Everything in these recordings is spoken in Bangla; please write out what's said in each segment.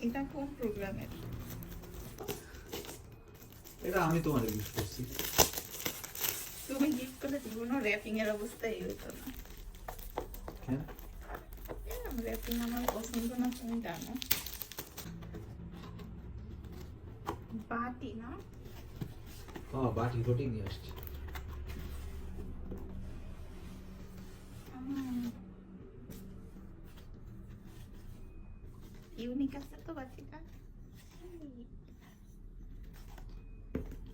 এটা কোন প্রোগ্রামের? এটা আমি তোমার গিফট করছি। তুমি গিফট করলে জীবনও র্যাপিং এর অবস্থা এই হতো না। কেন? র্যাপিং আমার পছন্দ না, তুমি জানো। বাটি না? হ্যাঁ, বাটি রুটি নিয়ে আসছি। ইউনিক আছে তো বাটিটা।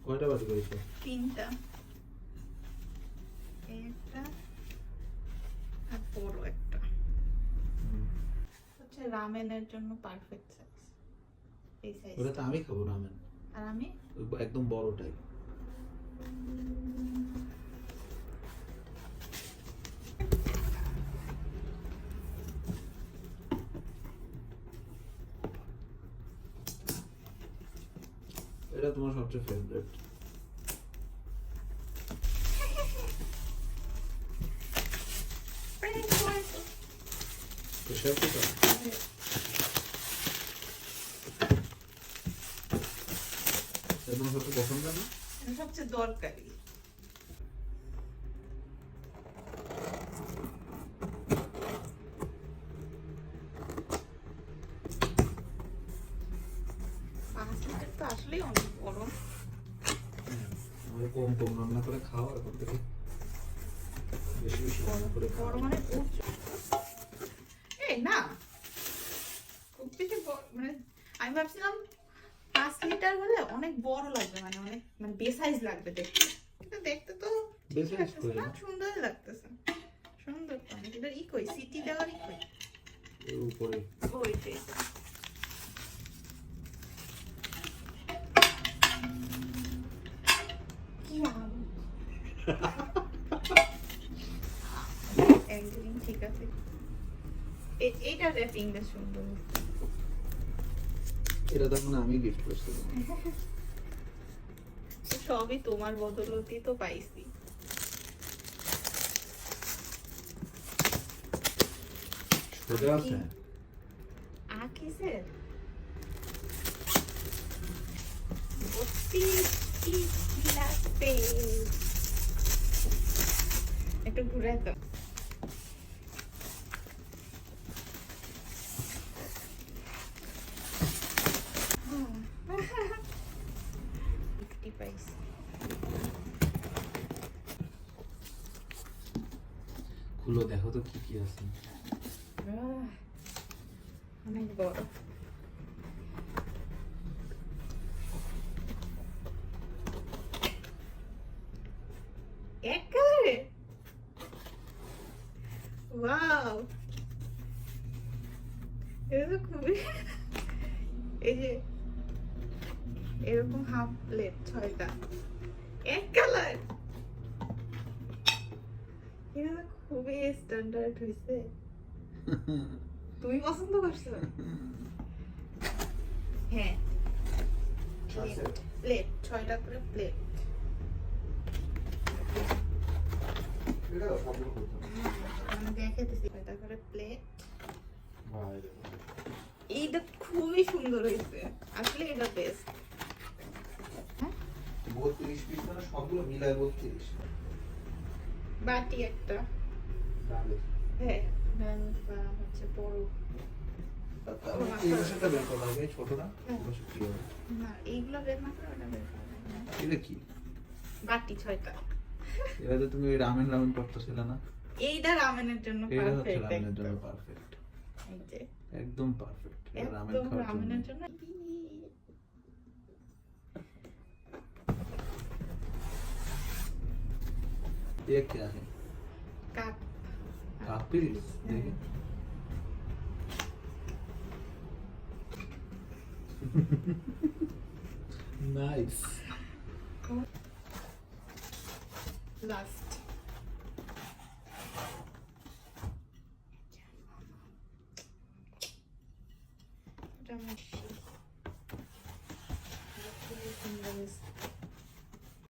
কয়টা বাটি করেছো? 3টা। একটা আর বড় একটা। হচ্ছে রামেনের জন্য পারফেক্ট সাইজ। এই সাইজ। ওটা তো আমি খাবো রামেন। আর আমি একদম বড়টাই। এটা তোমার সবচেয়ে ফেভারিট। Pressure cooker. এটা তোমার সবচেয়ে পছন্দ না? সবচেয়ে দরকারি। তো আসলেই অনেক বড়। আমরা কম কম রান্না করে খাও, এখন থেকে বেশি বেশি রান্না করে খাও। বড় মানে এই না খুব বেশি মানে আমি ভাবছিলাম 5 লিটার হলে অনেক বড় লাগবে, মানে অনেক মানে বেসাইজ লাগবে দেখতে। কিন্তু দেখতে তো বেসাইজ কই না, সুন্দরই লাগতেছে। সুন্দর তো অনেক। এটা কই সিটি দেওয়ার কই এর উপরে ওইটাই। কি একদিন ঠিক আছে। এইটা র্যাপিংটা সুন্দর। এটা তখন আমি গিফট করছি। সবই তোমার বদলতেই তো পাইছি। সোজা আছে আকিসের একটু ঘুরে তো। খুলো দেখো তো কি কি আছে। অনেক বড়। এক কালারে। ওয়াও, এটা তো খুবই, এই যে এরকম হাফ প্লেট 6টা এক কালার। এটা তো খুবই স্ট্যান্ডার্ড হয়েছে। তুমি পছন্দ করছো? হ্যাঁ, প্লেট 6টা করে প্লেট। আমি দেখাইতেছি 6টা করে প্লেট। এইটা খুবই সুন্দর হয়েছে, আসলে এটা বেস্ট। 32 পিস মানে সবগুলো মিলায় 32। বাটি একটা। হ্যাঁ, হচ্ছে বড়। এই বছরটা বের করা হবে, ছোট না? না, এইগুলো বের না করে ওটা বের করা। এটা কি? বাটি 6টা। এটা তো তুমি ওই রামেন রামেন করতেছিলে না? এইটা রামেনের জন্য এটা হচ্ছে পারফেক্ট। রামেনের জন্য পারফেক্ট। এই যে একদম পারফেক্ট। এটা রামেন একদম খাওয়ার রামেনের জন্য। জন্য। ये क्या है? কাপ। कापिल देखिए। नाइस। লাস্ট